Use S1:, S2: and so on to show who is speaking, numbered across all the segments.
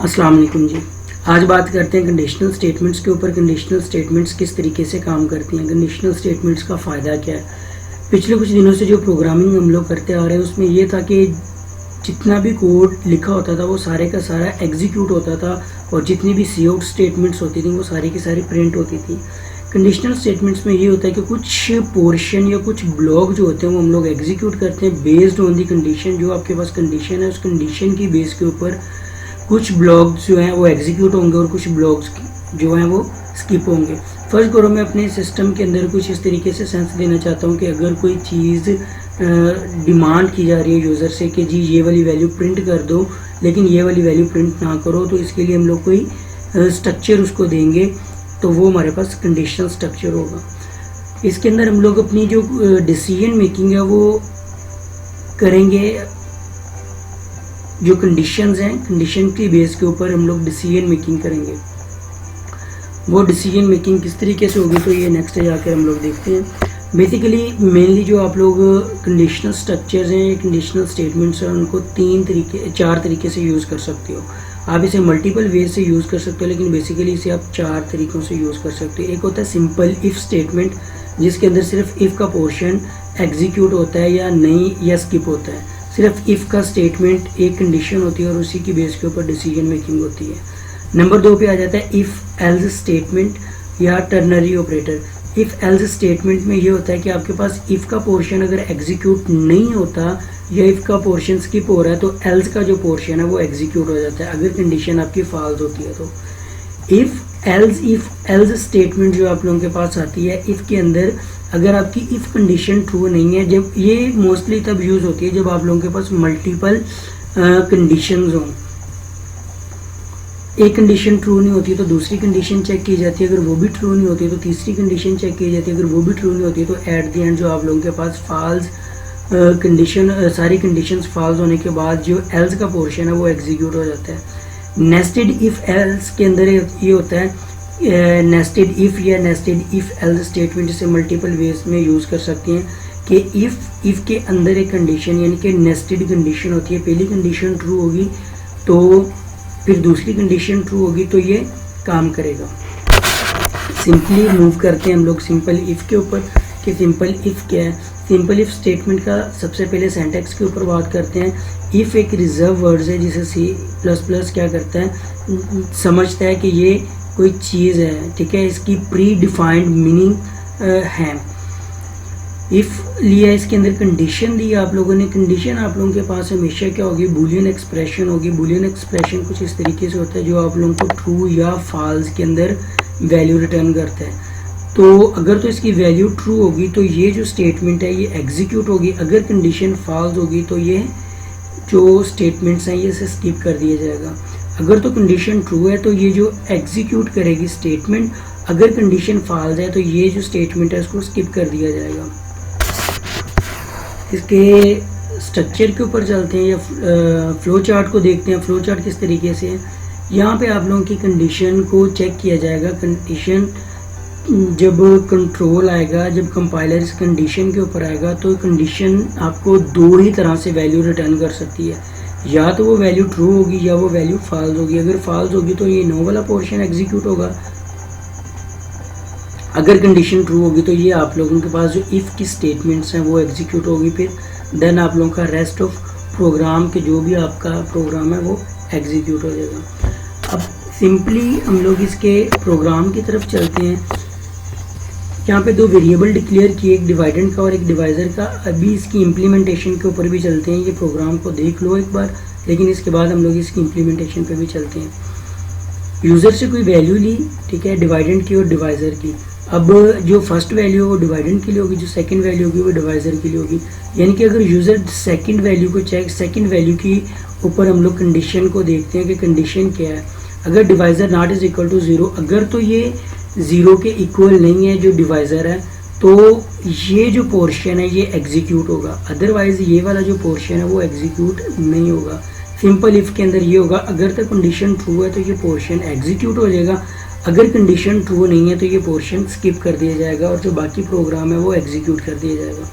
S1: अस्सलाम वालेकुम जी। आज बात करते हैं कंडीशनल स्टेटमेंट्स के ऊपर। कंडीशनल स्टेटमेंट्स किस तरीके से काम करती हैं, कंडीशनल स्टेटमेंट्स का फ़ायदा क्या है। पिछले कुछ दिनों से जो प्रोग्रामिंग हम लोग करते आ रहे हैं उसमें ये था कि जितना भी कोड लिखा होता था वो सारे का सारा एग्जीक्यूट होता था और जितनी भी सी आउट स्टेटमेंट्स होती थी वो सारी की सारी प्रिंट होती थी। कंडीशनल स्टेटमेंट्स में ये होता है कि कुछ पोर्शन या कुछ ब्लॉक जो होते हैं वो हम लोग एग्जीक्यूट करते हैं बेस्ड ऑन दी कंडीशन। जो आपके पास कंडीशन है उस कंडीशन की बेस के ऊपर कुछ ब्लॉक्स जो हैं वो एग्जीक्यूट होंगे और कुछ ब्लॉक्स जो हैं वो स्किप होंगे। फर्स्ट करो मैं अपने सिस्टम के अंदर कुछ इस तरीके से सेंस देना चाहता हूँ कि अगर कोई चीज़ डिमांड की जा रही है यूज़र से कि जी ये वाली वैल्यू प्रिंट कर दो लेकिन ये वाली वैल्यू प्रिंट ना करो, तो इसके लिए हम लोग कोई स्ट्रक्चर उसको देंगे, तो वो हमारे पास कंडीशनल स्ट्रक्चर होगा। इसके अंदर हम लोग अपनी जो डिसीजन मेकिंग है वो करेंगे। जो कंडीशंस हैं कंडीशन की बेस के ऊपर हम लोग डिसीजन मेकिंग करेंगे। वो डिसीजन मेकिंग किस तरीके से होगी तो ये नेक्स्ट जाकर हम लोग देखते हैं। बेसिकली मेनली जो आप लोग कंडीशनल स्ट्रक्चर्स हैं, कंडीशनल स्टेटमेंट्स हैं, उनको चार तरीके से यूज़ कर सकते हो। आप इसे मल्टीपल वे से यूज़ कर सकते हो लेकिन बेसिकली इसे आप चार तरीक़ों से यूज़ कर सकते हो। एक होता है सिंपल इफ़ स्टेटमेंट, जिसके अंदर सिर्फ इफ़ का पोर्शन एग्जीक्यूट होता है या नहीं या स्किप होता है। सिर्फ इफ़ का स्टेटमेंट एक कंडीशन होती है और उसी की बेस के ऊपर डिसीजन मेकिंग होती है। नंबर 2 पे आ जाता है इफ़ एल्स स्टेटमेंट या ternary operator. If else statement में ये होता है कि आपके पास इफ़ का पोर्शन अगर एग्जीक्यूट नहीं होता या इफ़ का पोर्शन स्किप हो रहा है तो एल्स का जो पोर्शन है वो एग्जीक्यूट हो जाता है अगर कंडीशन आपकी फॉल्स होती है तो। इफ़ एल्स स्टेटमेंट जो आप लोगों के पास आती है इफ़ के अंदर, अगर आपकी इफ़ कंडीशन ट्रू नहीं है, जब ये मोस्टली तब यूज़ होती है जब आप लोगों के पास मल्टीपल कंडीशंस हों। एक कंडीशन ट्रू नहीं होती तो दूसरी कंडीशन चेक की जाती है, अगर वो भी ट्रू नहीं होती तो तीसरी कंडीशन चेक की जाती है, अगर वो भी ट्रू नहीं होती तो एट द एंड जो आप लोगों के पास फॉल्स कंडीशन सारी कंडीशंस फॉल्स होने के बाद जो एल्स का पोर्शन है वो एग्जीक्यूट हो जाता है। नेस्टेड इफ़ एल्स के अंदर ये होता है नेस्टेड इफ़ या नेस्टेड इफ़ एल्स स्टेटमेंट, जिसे मल्टीपल वेज में यूज़ कर सकते हैं कि इफ़ के अंदर एक कंडीशन यानी कि नेस्टेड कंडीशन होती है। पहली कंडीशन ट्रू होगी तो फिर दूसरी कंडीशन ट्रू होगी तो ये काम करेगा। सिंपली मूव करते हैं हम लोग सिंपल इफ़ के ऊपर कि सिंपल इफ़ क्या है। सिंपल इफ़ स्टेटमेंट का सबसे पहले सिंटैक्स के ऊपर बात करते हैं। इफ़ एक रिजर्व वर्ड है जिसे C++ क्या करता है, समझता है कि ये कोई चीज़ है, ठीक है, इसकी प्री डिफाइंड मीनिंग है। इफ़ लिया इसके अंदर कंडीशन दी आप लोगों ने, कंडीशन आप लोगों के पास हमेशा क्या होगी, बूलियन एक्सप्रेशन होगी। बूलियन एक्सप्रेशन कुछ इस तरीके से होता है जो आप लोगों को ट्रू या फॉल्स के अंदर वैल्यू रिटर्न करता है। तो अगर तो इसकी वैल्यू ट्रू होगी तो ये जो स्टेटमेंट है ये एग्जीक्यूट होगी, अगर कंडीशन फॉल्स होगी तो ये जो स्टेटमेंट्स हैं ये इसे स्किप कर दिया जाएगा। अगर तो कंडीशन ट्रू है तो ये जो एग्जीक्यूट करेगी स्टेटमेंट, अगर कंडीशन फॉल्स है तो ये जो स्टेटमेंट है उसको स्किप कर दिया जाएगा। इसके स्ट्रक्चर के ऊपर चलते हैं या फ्लो चार्ट को देखते हैं। फ्लो चार्ट किस तरीके से है, यहाँ पे आप लोगों की कंडीशन को चेक किया जाएगा। कंडीशन जब कंट्रोल आएगा, जब कंपाइलर इस कंडीशन के ऊपर आएगा तो कंडीशन आपको दो ही तरह से वैल्यू रिटर्न कर सकती है, या तो वो वैल्यू ट्रू होगी या वो वैल्यू फॉल्स होगी। अगर फॉल्स होगी तो ये नो वाला पोर्शन एग्जीक्यूट होगा, अगर कंडीशन ट्रू होगी तो ये आप लोगों के पास जो इफ़ की स्टेटमेंट्स हैं वो एग्जीक्यूट होगी। फिर देन आप लोगों का रेस्ट ऑफ प्रोग्राम के जो भी आपका प्रोग्राम है वो एग्जीक्यूट हो जाएगा। अब सिंपली हम लोग इसके प्रोग्राम की तरफ चलते हैं। यहाँ पे दो वेरिएबल डिक्लेयर किए, एक डिवाइडेंड का और एक डिवाइज़र का। अभी इसकी इम्प्लीमेंटेशन के ऊपर भी चलते हैं। ये प्रोग्राम को देख लो एक बार, लेकिन इसके बाद हम लोग इसकी इम्प्लीमेंटेशन पे भी चलते हैं। यूज़र से कोई वैल्यू ली, ठीक है, डिवाइडेंड की और डिवाइज़र की। अब जो फर्स्ट वैल्यू है वो डिवाइडेंड के लिए होगी, जो सेकंड वैल्यू होगी वो डिवाइज़र के लिए होगी। यानी कि अगर यूज़र सेकंड वैल्यू को सेकंड वैल्यू की ऊपर हम लोग कंडीशन को देखते हैं कि कंडीशन क्या है। अगर divisor not is equal to 0, अगर तो ये 0 के इक्वल नहीं है जो डिवाइज़र है तो ये जो पोर्शन है ये एग्जीक्यूट होगा, अदरवाइज़ ये वाला जो पोर्शन है वो एग्जीक्यूट नहीं होगा। सिंपल इफ़ के अंदर ये होगा, अगर तक कंडीशन ट्रू है तो ये पोर्शन एग्जीक्यूट हो जाएगा, अगर कंडीशन ट्रू नहीं है तो ये पोर्शन स्किप कर दिया जाएगा और जो बाकी प्रोग्राम है वो एग्जीक्यूट कर दिया जाएगा।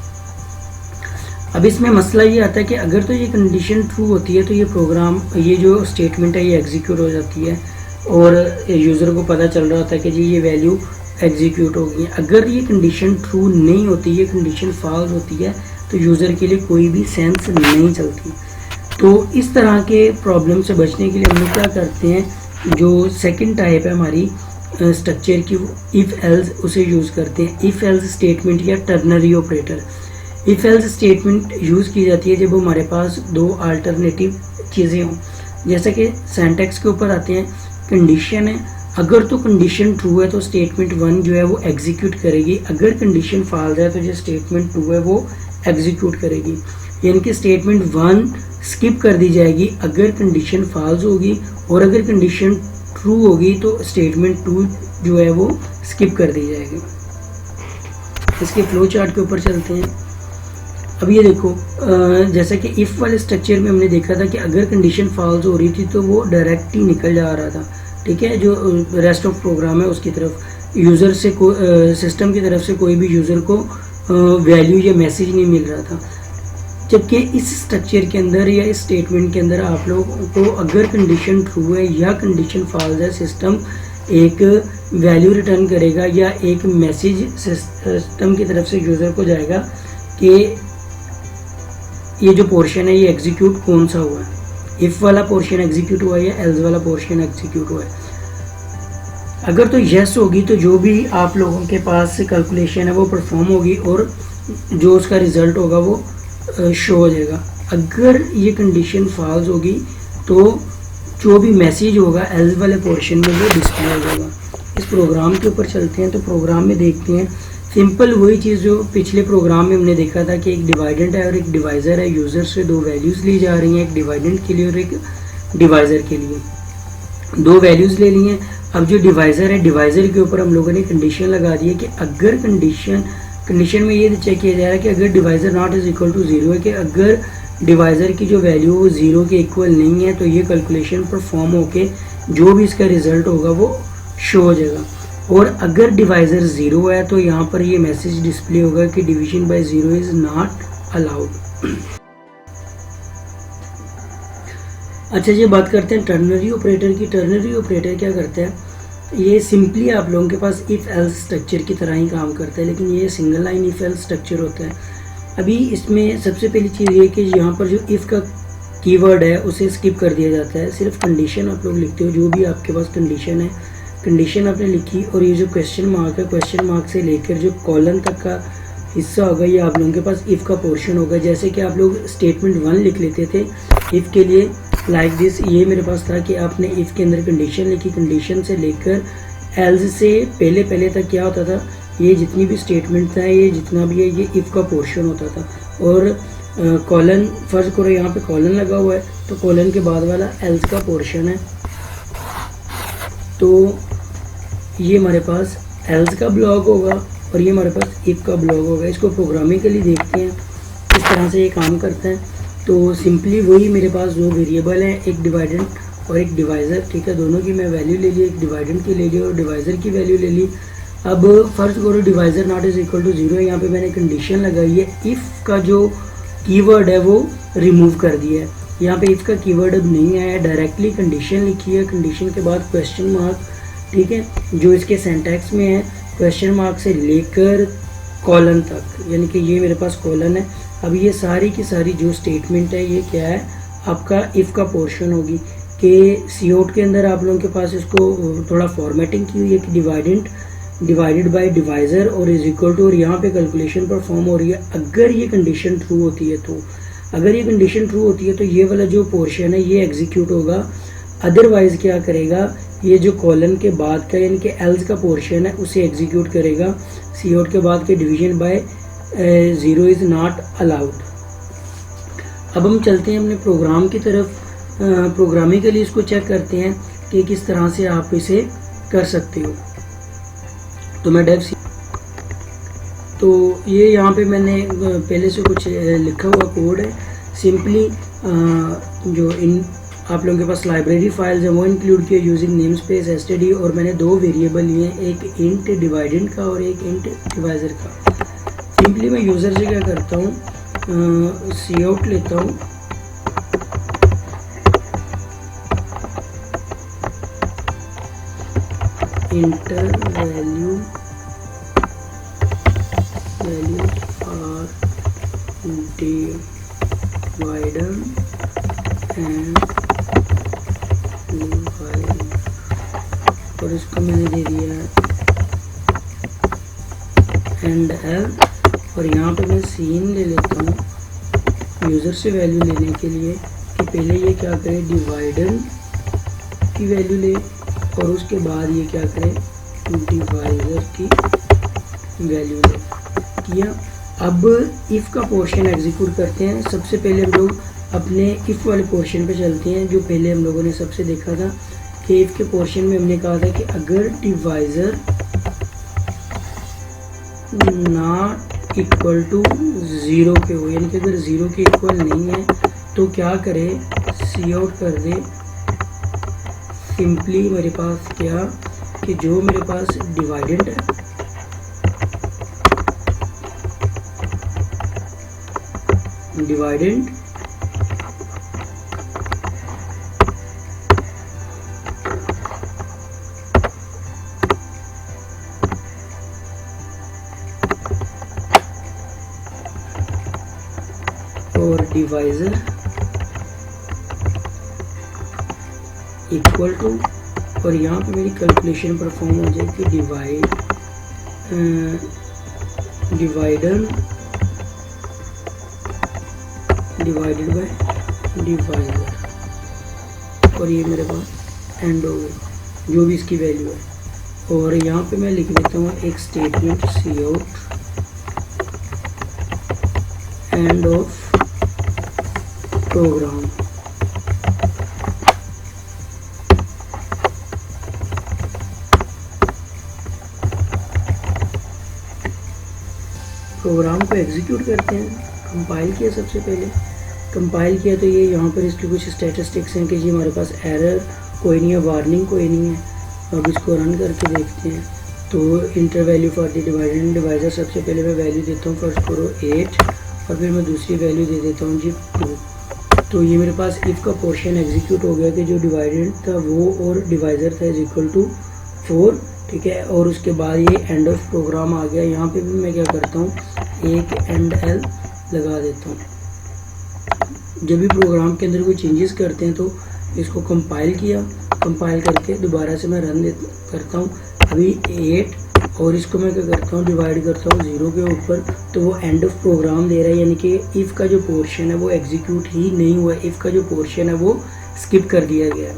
S1: अब इसमें मसला ये आता है कि अगर तो ये कंडीशन ट्रू होती है तो ये प्रोग्राम, ये जो स्टेटमेंट है ये एग्जीक्यूट हो जाती है और यूज़र को पता चल रहा होता है कि जी ये वैल्यू एग्जीक्यूट होगी। अगर ये कंडीशन ट्रू नहीं होती, ये कंडीशन फॉल्स होती है, तो यूज़र के लिए कोई भी सेंस नहीं चलती। तो इस तरह के प्रॉब्लम से बचने के लिए हम लोग क्या करते हैं, जो सेकंड टाइप है हमारी स्ट्रक्चर की, इफ़ एल्स, उसे यूज़ करते हैं। इफ़ एल्स स्टेटमेंट या ternary operator. If else statement use की जाती है जब हमारे पास दो अल्टरनेटिव चीज़ें हों। जैसे कि सिंटैक्स के ऊपर आते हैं, कंडीशन है, अगर तो कंडीशन ट्रू है तो स्टेटमेंट 1 जो है वो एग्जीक्यूट करेगी, अगर कंडीशन फॉल्स है तो जो स्टेटमेंट 2 है वो एग्जीक्यूट करेगी। यानी कि स्टेटमेंट 1 स्किप कर दी जाएगी अगर कंडीशन फॉल्स होगी, और अगर कंडीशन ट्रू होगी तो स्टेटमेंट 2 जो है वो स्किप कर दी जाएगी। इसके फ्लो चार्ट के ऊपर चलते हैं। अब ये देखो, जैसा कि इफ़ वाले स्ट्रक्चर में हमने देखा था कि अगर कंडीशन फॉल्स हो रही थी तो वो डायरेक्ट ही निकल जा रहा था, ठीक है, जो रेस्ट ऑफ प्रोग्राम है उसकी तरफ, यूज़र से सिस्टम की तरफ से कोई भी यूज़र को वैल्यू या मैसेज नहीं मिल रहा था। जबकि इस स्ट्रक्चर के अंदर या इस स्टेटमेंट के अंदर आप लोगों को अगर कंडीशन ट्रू है या कंडीशन फॉल्स है, सिस्टम एक वैल्यू रिटर्न करेगा या एक मैसेज सिस्टम की तरफ से यूज़र को जाएगा कि ये जो पोर्शन है ये एग्जीक्यूट कौन सा हुआ है, इफ़ वाला पोर्शन एग्जीक्यूट हुआ है या एल्स वाला पोर्शन एग्जीक्यूट हुआ है। अगर तो यस होगी तो जो भी आप लोगों के पास कैलकुलेशन है वो परफॉर्म होगी और जो उसका रिजल्ट होगा वो शो हो जाएगा। अगर ये कंडीशन फॉल्स होगी तो जो भी मैसेज होगा एल्स वाले पोर्शन में वो डिस्प्ले हो जाएगा। इस प्रोग्राम के ऊपर चलते हैं तो प्रोग्राम में देखते हैं सिंपल वही चीज़ जो पिछले प्रोग्राम में हमने देखा था कि एक डिवाइडेंट है और एक डिवाइज़र है। यूज़र से दो वैल्यूज़ ली जा रही हैं, एक डिवाइडेंट के लिए और एक डिवाइज़र के लिए। दो वैल्यूज़ ले ली हैं। अब जो डिवाइज़र है, डिवाइज़र के ऊपर हम लोगों ने कंडीशन लगा दी है कि अगर कंडीशन में ये चेक किया जा रहा है कि अगर divisor not is equal to 0 है, कि अगर डिवाइज़र की जो वैल्यू वो 0 के इक्वल नहीं है तो ये कैलकुलेशन परफॉर्म होके जो भी इसका रिज़ल्ट होगा वो शो हो जाएगा। और अगर डिवाइज़र 0 है तो यहाँ पर ये मैसेज डिस्प्ले होगा कि division by 0 is not allowed. अच्छा, ये बात करते हैं टर्नरी ऑपरेटर की। टर्नरी ऑपरेटर क्या करता है, ये सिंपली आप लोगों के पास इफ़ एल्स स्ट्रक्चर की तरह ही काम करता है, लेकिन ये single line if else structure होता है। अभी इसमें सबसे पहली चीज़ ये कि यहाँ पर जो इफ़ का कीवर्ड है उसे स्किप कर दिया जाता है। सिर्फ कंडीशन आप लोग लिखते हो, जो भी आपके पास कंडीशन है, कंडीशन आपने लिखी, और ये जो क्वेश्चन मार्क है, क्वेश्चन मार्क से लेकर जो कॉलन तक का हिस्सा होगा ये आप लोगों के पास इफ़ का पोर्शन होगा। जैसे कि आप लोग स्टेटमेंट 1 लिख लेते थे इफ़ के लिए, लाइक दिस। ये मेरे पास था कि आपने इफ़ के अंदर कंडीशन लिखी, कंडीशन से लेकर एल्स से पहले तक क्या होता था, ये जितनी भी स्टेटमेंट था, ये जितना भी है, ये इफ़ का पोर्शन होता था। और कॉलन, फर्ज करो यहाँ पे कॉलन लगा हुआ है तो कॉलन के बाद वाला एल्स का पोर्शन है, तो ये हमारे पास एल्स का ब्लॉक होगा और ये हमारे पास इफ़ का ब्लॉक होगा। इसको प्रोग्रामिकली देखते हैं किस तरह से ये काम करता है। तो सिंपली वही मेरे पास दो वेरिएबल हैं, एक डिवाइडेंट और एक डिवाइज़र, ठीक है। दोनों की मैं वैल्यू ले ली, एक डिवाइडेंट की ले ली और डिवाइज़र की वैल्यू ले ली। अब फर्स्ट करो divisor not is equal to 0 है, यहाँ पे मैंने कंडीशन लगाई है, इफ़ का जो कीवर्ड है वो रिमूव कर दिया है। यहाँ पे इफ़ का कीवर्ड अब नहीं आया, डायरेक्टली कंडीशन लिखी है, कंडीशन के बाद क्वेश्चन मार्क, ठीक है, जो इसके सिंटैक्स में है, क्वेश्चन मार्क से लेकर कॉलन तक, यानी कि ये मेरे पास कॉलन है। अब ये सारी की सारी जो स्टेटमेंट है ये क्या है, आपका इफ़ का पोर्शन होगी। कि सीआउट के अंदर आप लोगों के पास इसको थोड़ा फॉर्मेटिंग की हुई है कि डिवाइडेड बाय डिवाइज़र और इज इक्वल टू, और यहाँ पे कैलकुलेशन परफॉर्म हो रही है। अगर ये कंडीशन ट्रू होती है तो, अगर ये कंडीशन ट्रू होती है तो ये वाला जो पोर्शन है ये एग्जीक्यूट होगा। अदरवाइज क्या करेगा, ये जो कॉलन के बाद का यानी कि एल्स का पोर्शन है उसे एग्जीक्यूट करेगा। सीआउट के बाद के division by 0 is not allowed. अब हम चलते हैं अपने प्रोग्राम की तरफ। प्रोग्रामिंग के लिए इसको चेक करते हैं कि किस तरह से आप इसे कर सकते हो। तो मैं डेव, तो ये यहाँ पे मैंने पहले से कुछ लिखा हुआ कोड है। सिंपली जो इन आप लोगों के पास लाइब्रेरी फाइल्स है वो इंक्लूड किए यूजिंग नेम स्पेस एसटीडी, और मैंने दो वेरिएबल लिए हैं, एक इंट डिवाइडेंट का और एक इंट डिवाइज़र का। सिंपली मैं यूज़र से क्या करता हूँ, सी आउट लेता हूँ, enter value or divider and divide, और इसको मैंने दे दिया एंड एल, और यहाँ पे मैं सीन ले लेता हूँ यूज़र से वैल्यू लेने के लिए कि पहले ये क्या करे, डिवाइडर की वैल्यू ले, और उसके बाद ये क्या करे, डिवाइजर की वैल्यू ले। किया। अब इफ़ का पोर्शन एग्जीक्यूट करते हैं। सबसे पहले हम लोग अपने इफ़ वाले पोर्शन पे चलते हैं, जो पहले हम लोगों ने सबसे देखा था कि इफ़ के पोर्शन में हमने कहा था कि अगर डिवाइजर नॉट इक्वल टू 0 के हो, यानी कि अगर 0 के इक्वल नहीं है तो क्या करे, सी आउट कर दे। सिंपली मेरे पास क्या कि जो मेरे पास डिवाइडेंड है, डिवाइडेंड और डिवाइजर इक्वल टू, और यहाँ पे मेरी कैलकुलेशन परफॉर्म हो जाएगी डिवाइडर डिवाइडेड बाय डिवाइजर, और ये मेरे पास एंड हो गया जो भी इसकी वैल्यू है। और यहाँ पे मैं लिख देता हूँ एक statement cout end of program. Program को एग्जीक्यूट करते हैं। कंपाइल किया, सबसे पहले कंपाइल किया तो ये यहाँ पर इसके कुछ स्टैटिस्टिक्स हैं कि जी हमारे पास एरर कोई नहीं है, वार्निंग कोई नहीं है। अब इसको रन करके देखते हैं। तो inter value for the divider and divisor, सबसे पहले मैं वैल्यू देता हूँ फर्स्ट करो 8, और फिर मैं दूसरी वैल्यू दे देता हूँ जी 2। तो ये मेरे पास इफ़ का पोर्शन एग्जीक्यूट हो गया कि जो डिवाइडेड था वो और डिवाइजर था इज इक्वल टू 4, ठीक है। और उसके बाद ये एंड ऑफ प्रोग्राम आ गया। यहाँ पे भी मैं क्या करता हूँ, एक एंड एल लगा देता हूँ। जब भी प्रोग्राम के अंदर कोई चेंजेस करते हैं तो इसको कंपाइल किया, कंपाइल करके दोबारा से मैं रन करता हूँ। अभी 8, और इसको मैं क्या करता हूँ, डिवाइड करता हूँ 0 के ऊपर, तो वो एंड ऑफ प्रोग्राम दे रहा है, यानी कि इफ़ का जो पोर्शन है वो एग्जीक्यूट ही नहीं हुआ, इफ़ का जो पोर्शन है वो स्किप कर दिया गया।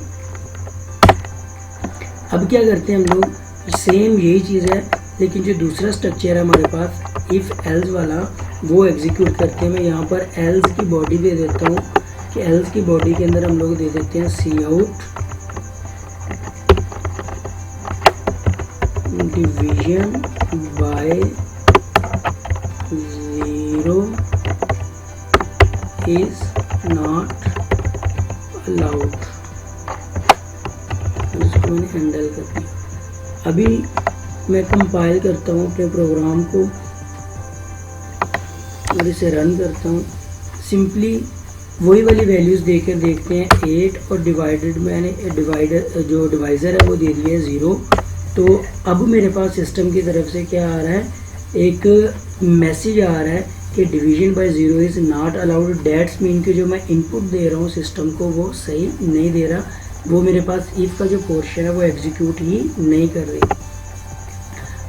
S1: अब क्या करते हैं हम लोग, सेम यही चीज़ है, लेकिन जो दूसरा स्ट्रक्चर है हमारे पास इफ़ एल्स वाला, वो एग्जीक्यूट करते हैं। मैं यहाँ पर एल्स की बॉडी दे देता हूँ कि एल्स की बॉडी के अंदर हम लोग दे देते हैं cout division by 0 is not allowed. इसको मैंने हैंडल कर दिया। अभी मैं कंपाइल करता हूँ अपने प्रोग्राम को और इसे रन करता हूँ। सिंपली वही वाली वैल्यूज़ देकर देखते हैं। 8 और डिवाइडेड मैंने डिवाइडर जो डिवाइज़र है वो दे दिया है 0। तो अब मेरे पास सिस्टम की तरफ से क्या आ रहा है, एक मैसेज आ रहा है कि division by 0 is not allowed. That's mean कि जो मैं इनपुट दे रहा हूँ सिस्टम को वो सही नहीं दे रहा, वो मेरे पास इफ़ का जो पोर्शन है वो एग्जीक्यूट ही नहीं कर रही।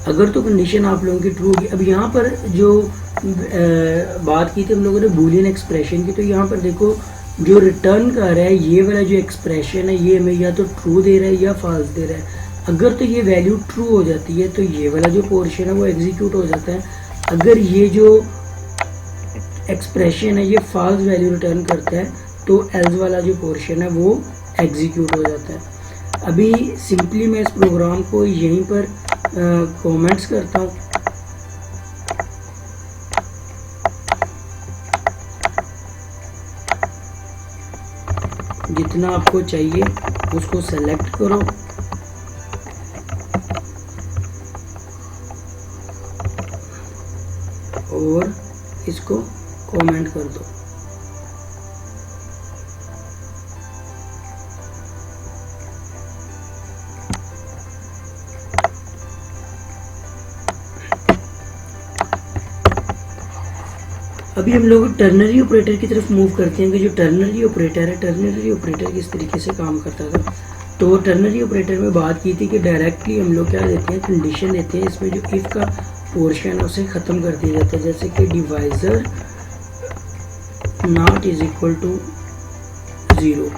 S1: अगर तो कंडीशन आप लोगों की ट्रू होगी। अब यहाँ पर जो बात की थी हम लोगों ने बूलियन एक्सप्रेशन की, तो यहाँ पर देखो जो रिटर्न कर रहा है ये वाला जो एक्सप्रेशन है ये हमें या तो ट्रू दे रहा है या फॉल्स दे रहा है। अगर तो ये वैल्यू ट्रू हो जाती है तो ये वाला जो पोर्शन है वो एग्जीक्यूट हो जाता है। अगर ये जो एक्सप्रेशन है ये फॉल्स वैल्यू रिटर्न करता है तो एल्स वाला जो पोर्शन है वो एग्जीक्यूट हो जाता है। अभी सिंपली मैं इस प्रोग्राम को यहीं पर कमेंट्स करता हूँ। जितना आपको चाहिए उसको सेलेक्ट करो और इसको कमेंट कर दो। अभी हम लोग टर्नरी ऑपरेटर की तरफ मूव करते हैं कि जो टर्नरी ऑपरेटर है, टर्नरी ऑपरेटर किस तरीके से काम करता था। तो टर्नरी ऑपरेटर में बात की थी कि डायरेक्टली हम लोग क्या देते हैं, कंडीशन देते हैं, इसमें जो इफ़ का पोर्शन है उसे ख़त्म कर दिया जाता है। जैसे कि divisor not is equal to 0,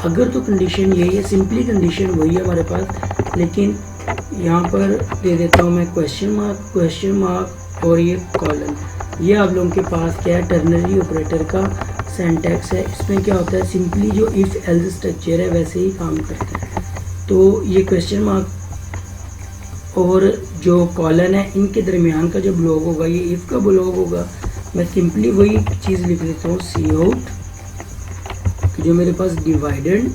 S1: अगर तो कंडीशन यही है, सिंपली कंडीशन वही है हमारे पास, लेकिन यहाँ पर दे देता हूँ मैं क्वेश्चन मार्क और ये कॉलन। ये आप लोगों के पास क्या है, टर्नरी ऑपरेटर का सिंटैक्स है। इसमें क्या होता है, सिंपली जो इफ़ एल्स स्ट्रक्चर है वैसे ही काम करता है। तो ये क्वेश्चन मार्क और जो कॉलन है, इनके दरमियान का जो ब्लॉक होगा ये इफ़ का ब्लॉक होगा। मैं सिंपली वही चीज़ लिख लेता हूँ, सी आउट, जो मेरे पास डिवाइडेंड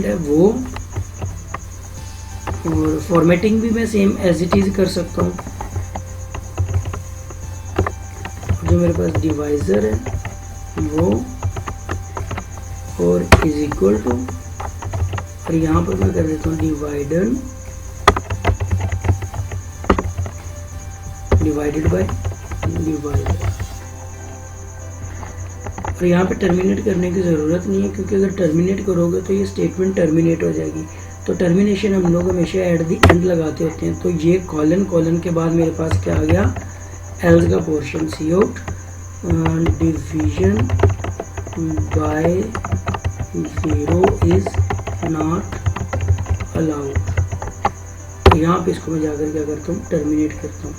S1: है वो, और फॉर्मेटिंग भी मैं सेम एज इट इज़ कर सकता हूँ। जो मेरे पास डिवाइज़र है वो, और इज इक्वल टू, और यहाँ पर मैं कर देता हूँ डिवाइडेड बाय डिवाइडर। और यहाँ पे टर्मिनेट करने की ज़रूरत नहीं है, क्योंकि अगर टर्मिनेट करोगे तो ये स्टेटमेंट टर्मिनेट हो जाएगी। तो टर्मिनेशन हम लोग हमेशा एट द एंड लगाते होते हैं। तो ये कॉलन के बाद मेरे पास क्या आ गया, एल्स का portion, cout division by 0 is not allowed. तो यहाँ पे इसको मैं जाकर क्या करता हूँ, टर्मिनेट करता हूँ।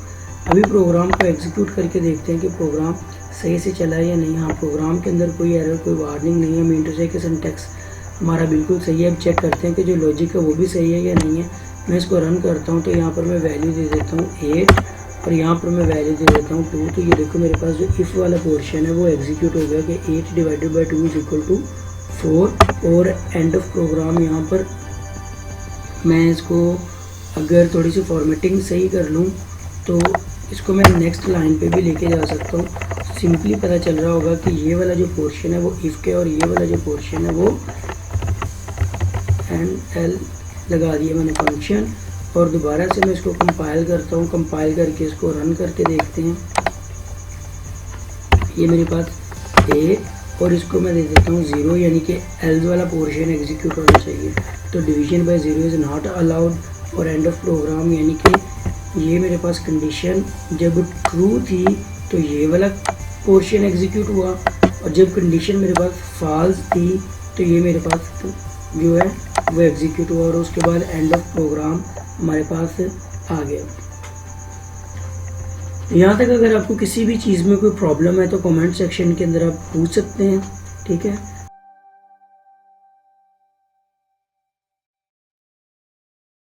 S1: अभी प्रोग्राम को एग्जीक्यूट करके देखते हैं कि प्रोग्राम सही से चला है या नहीं। हाँ, प्रोग्राम के अंदर कोई एरर, कोई वार्निंग नहीं है। मीन टू से कि सिंटैक्स हमारा बिल्कुल सही है। अब चेक करते हैं कि जो लॉजिक है वो भी सही है या नहीं है। मैं इसको रन करता हूँ तो यहाँ पर मैं वैल्यू दे देता हूँ 8, और यहाँ पर मैं वैल्यू दे देता हूँ 2। तो ये देखो मेरे पास जो इफ़ वाला पोर्शन है वो एग्जीक्यूट हो गया कि 8 divided by 2 is equal to 4, और एंड ऑफ प्रोग्राम। यहाँ पर मैं इसको अगर थोड़ी सी फॉर्मेटिंग सही कर लूँ तो इसको मैं नेक्स्ट लाइन पे भी लेके जा सकता हूँ। सिंपली पता चल रहा होगा कि ये वाला जो पोर्शन है वो इफ़ के, और ये वाला जो पोर्शन है वो एंड एल लगा दिया मैंने फंक्शन। और दोबारा से मैं इसको कंपाइल करता हूँ। कंपाइल करके इसको रन करके देखते हैं। ये मेरे पास 8, और इसको मैं दे देता हूँ 0, यानी कि एल्स वाला पोर्शन एग्जीक्यूट होना चाहिए। तो division by 0 is not allowed, और एंड ऑफ प्रोग्राम, यानी कि ये मेरे पास कंडीशन जब ट्रू थी तो ये वाला पोर्शन एग्जीक्यूट हुआ, और जब कंडीशन मेरे पास फॉल्स थी तो ये मेरे पास जो है वो एग्जीक्यूट हुआ, और उसके बाद एंड ऑफ प्रोग्राम हमारे पास आ गया। यहाँ तक अगर आपको किसी भी चीज़ में कोई प्रॉब्लम है तो कमेंट सेक्शन के अंदर आप पूछ सकते हैं, ठीक है।